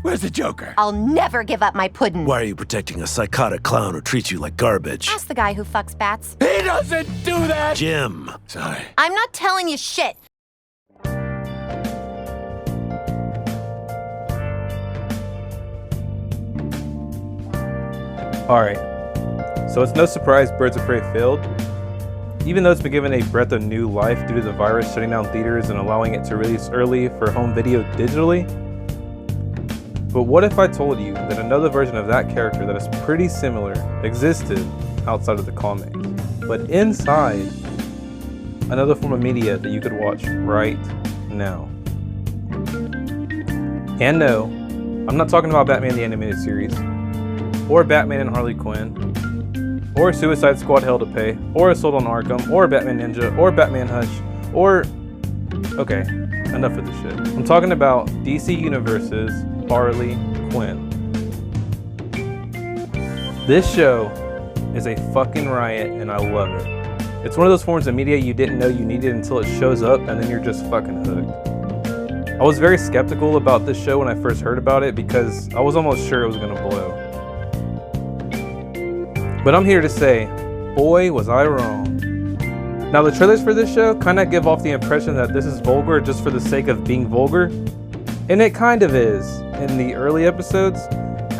Where's the Joker? I'll never give up my puddin'. Why are you protecting a psychotic clown who treats you like garbage? Ask the guy who fucks bats. He doesn't do that! Jim! Sorry. I'm not telling you shit. Alright, so it's no surprise Birds of Prey failed. Even though it's been given a breath of new life due to the virus shutting down theaters and allowing it to release early for home video digitally. But what if I told you that another version of that character that is pretty similar existed outside of the comics, but inside another form of media that you could watch right now? And no, I'm not talking about Batman the Animated Series, or Batman and Harley Quinn, or Suicide Squad Hell to Pay, or Assault on Arkham, or Batman Ninja, or Batman Hush, or... Okay, enough of this shit. I'm talking about DC Universe's Harley Quinn. This show is a fucking riot and I love it. It's one of those forms of media you didn't know you needed until it shows up and then you're just fucking hooked. I was very skeptical about this show when I first heard about it because I was almost sure it was gonna blow. But I'm here to say, boy was I wrong. Now the trailers for this show kinda give off the impression that this is vulgar just for the sake of being vulgar. And it kind of is in the early episodes.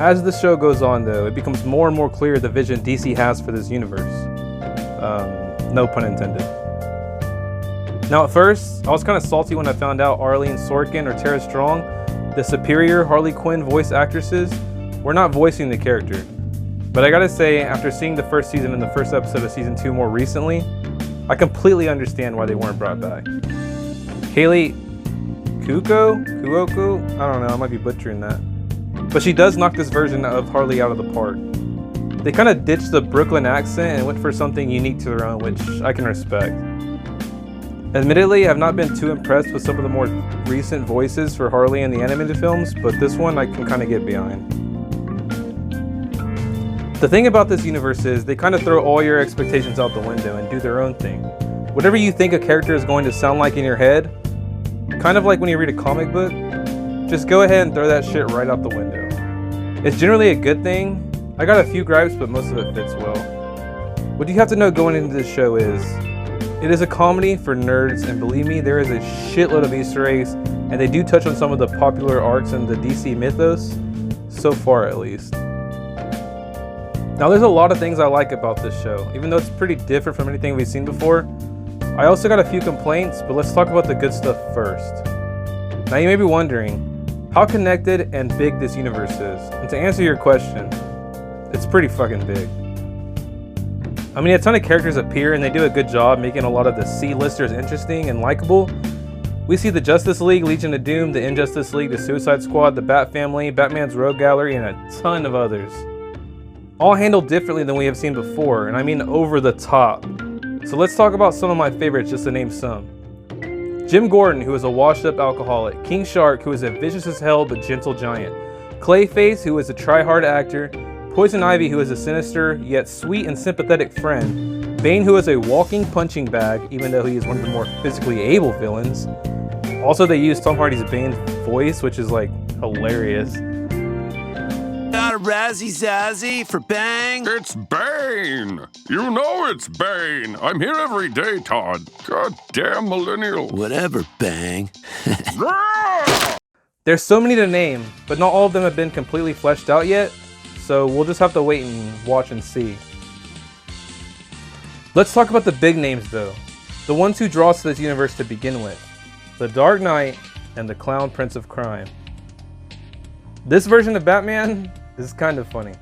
As the show goes on though, it becomes more and more clear the vision DC has for this universe. No pun intended. Now at first, I was kind of salty when I found out Arlene Sorkin or Tara Strong, the superior Harley Quinn voice actresses, were not voicing the character. But I gotta say, after seeing the first season and the first episode of season 2 more recently, I completely understand why they weren't brought back. Kaylee Cuoco? I don't know, I might be butchering that. But she does knock this version of Harley out of the park. They kind of ditched the Brooklyn accent and went for something unique to their own, which I can respect. Admittedly, I've not been too impressed with some of the more recent voices for Harley in the animated films, but this one I can kind of get behind. The thing about this universe is they kind of throw all your expectations out the window and do their own thing. Whatever you think a character is going to sound like in your head, kind of like when you read a comic book, just go ahead and throw that shit right out the window. It's generally a good thing. I got a few gripes, but most of it fits well. What you have to know going into this show is, it is a comedy for nerds, and believe me, there is a shitload of Easter eggs, and they do touch on some of the popular arcs in the DC mythos, so far at least. Now there's a lot of things I like about this show, even though it's pretty different from anything we've seen before. I also got a few complaints, but let's talk about the good stuff first. Now you may be wondering, how connected and big this universe is. And to answer your question, it's pretty fucking big. I mean, a ton of characters appear and they do a good job making a lot of the C-listers interesting and likable. We see the Justice League, Legion of Doom, the Injustice League, the Suicide Squad, the Bat Family, Batman's Rogue Gallery, and a ton of others. All handled differently than we have seen before, and I mean over the top. So let's talk about some of my favorites just to name some. Jim Gordon, who is a washed up alcoholic. King Shark, who is a vicious as hell but gentle giant. Clayface, who is a try-hard actor. Poison Ivy, who is a sinister yet sweet and sympathetic friend. Bane, who is a walking punching bag, even though he is one of the more physically able villains. Also, they use Tom Hardy's Bane voice, which is like hilarious. Got a razzie zazzy for Bang? It's Bane! You know it's Bane! I'm here every day, Todd. Goddamn millennials. Whatever, Bang. There's so many to name, but not all of them have been completely fleshed out yet, so we'll just have to wait and watch and see. Let's talk about the big names though. The ones who draw us to this universe to begin with. The Dark Knight and the Clown Prince of Crime. This version of Batman is kind of funny.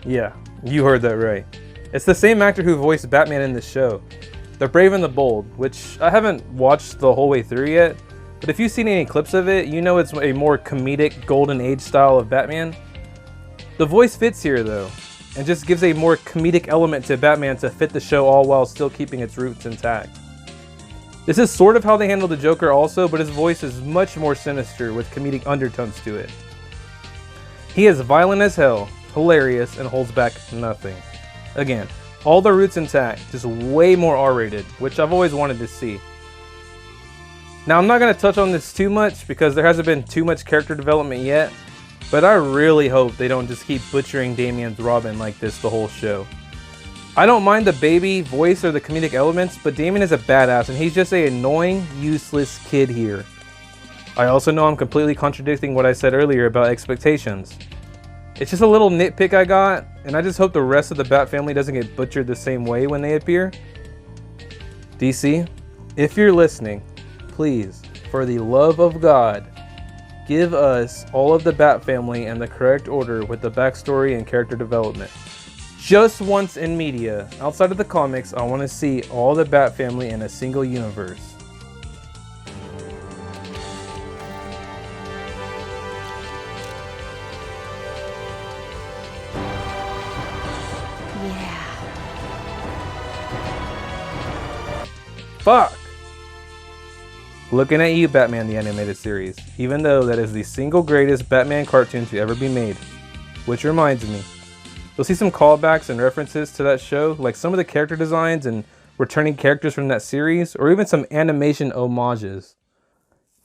Yeah, you heard that right. It's the same actor who voiced Batman in this show. The Brave and the Bold, which I haven't watched the whole way through yet, but if you've seen any clips of it, you know it's a more comedic golden age style of Batman. The voice fits here though, and just gives a more comedic element to Batman to fit the show all while still keeping its roots intact. This is sort of how they handle the Joker also, but his voice is much more sinister with comedic undertones to it. He is violent as hell, hilarious, and holds back nothing. Again, all the roots intact, just way more R-rated, which I've always wanted to see. Now I'm not going to touch on this too much because there hasn't been too much character development yet, but I really hope they don't just keep butchering Damian's Robin like this the whole show. I don't mind the baby voice or the comedic elements, but Damian is a badass and he's just an annoying, useless kid here. I also know I'm completely contradicting what I said earlier about expectations. It's just a little nitpick I got, and I just hope the rest of the Bat family doesn't get butchered the same way when they appear. DC, if you're listening, please, for the love of God, give us all of the Bat family in the correct order with the backstory and character development. Just once in media, outside of the comics, I want to see all the Bat family in a single universe. Yeah. Fuck! Looking at you, Batman the Animated Series, even though that is the single greatest Batman cartoon to ever be made. Which reminds me, you'll see some callbacks and references to that show, like some of the character designs and returning characters from that series, or even some animation homages.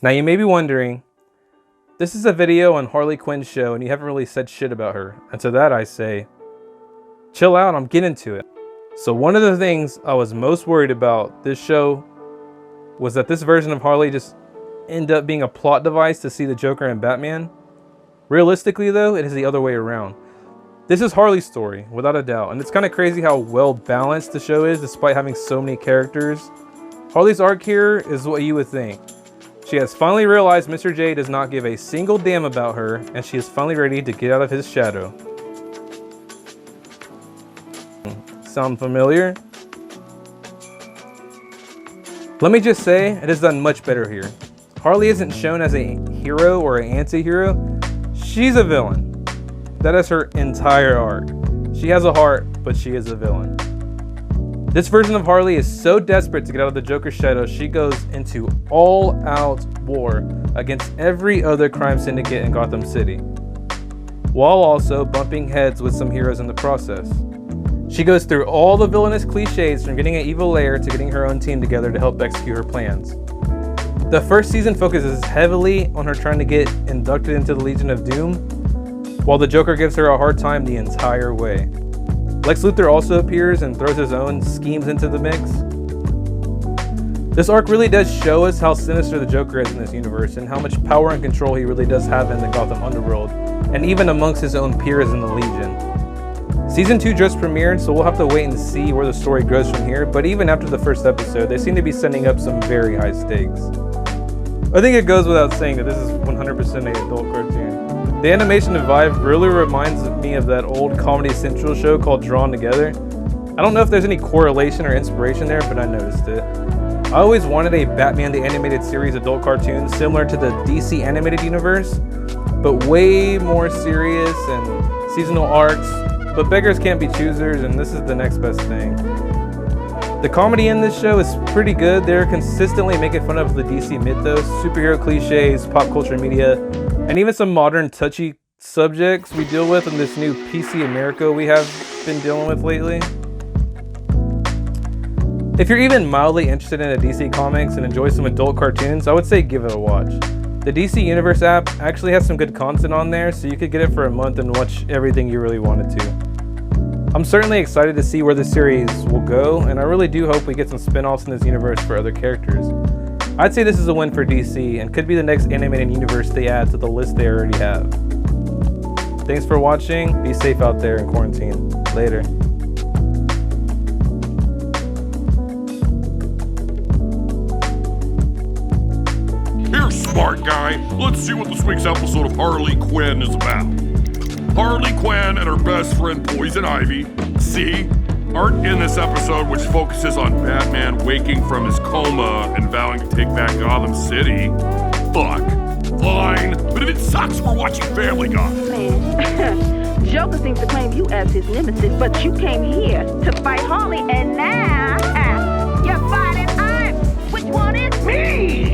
Now you may be wondering, this is a video on Harley Quinn's show and you haven't really said shit about her, and to that I say, chill out, I'm getting to it. So one of the things I was most worried about this show was that this version of Harley just end up being a plot device to see the Joker and Batman. Realistically though, it is the other way around. This is Harley's story, without a doubt, and it's kind of crazy how well balanced the show is despite having so many characters. Harley's arc here is what you would think. She has finally realized Mr. J does not give a single damn about her, and she is finally ready to get out of his shadow. Sound familiar? Let me just say, it has done much better here. Harley isn't shown as a hero or an anti-hero. She's a villain. That is her entire arc. She has a heart, but she is a villain. This version of Harley is so desperate to get out of the Joker's shadow, she goes into all-out war against every other crime syndicate in Gotham City, while also bumping heads with some heroes in the process. She goes through all the villainous cliches from getting an evil lair to getting her own team together to help execute her plans. The first season focuses heavily on her trying to get inducted into the Legion of Doom, while the Joker gives her a hard time the entire way. Lex Luthor also appears and throws his own schemes into the mix. This arc really does show us how sinister the Joker is in this universe and how much power and control he really does have in the Gotham underworld, and even amongst his own peers in the Legion. Season 2 just premiered, so we'll have to wait and see where the story goes from here, but even after the first episode, they seem to be setting up some very high stakes. I think it goes without saying that this is 100% an adult cartoon. The animation and vibe really reminds me of that old Comedy Central show called Drawn Together. I don't know if there's any correlation or inspiration there, but I noticed it. I always wanted a Batman the Animated Series adult cartoon similar to the DC animated universe, but way more serious and seasonal arcs, but beggars can't be choosers, and this is the next best thing. The comedy in this show is pretty good. They're consistently making fun of the DC mythos, superhero cliches, pop culture media, and even some modern touchy subjects we deal with in this new PC America we have been dealing with lately. If you're even mildly interested in a DC comics and enjoy some adult cartoons, I would say give it a watch. The DC Universe app actually has some good content on there, so you could get it for a month and watch everything you really wanted to. I'm certainly excited to see where the series will go, and I really do hope we get some spin-offs in this universe for other characters. I'd say this is a win for DC, and could be the next animated universe they add to the list they already have. Thanks for watching, be safe out there in quarantine. Later. Here, smart guy, let's see what this week's episode of Harley Quinn is about. Harley Quinn and her best friend Poison Ivy, C, aren't in this episode, which focuses on Batman waking from his coma and vowing to take back Gotham City. Fuck. Fine. But if it sucks, we're watching Family Guy. Man, Joker seems to claim you as his nemesis, but you came here to fight Harley, and now you're fighting Ivy. Which one is me?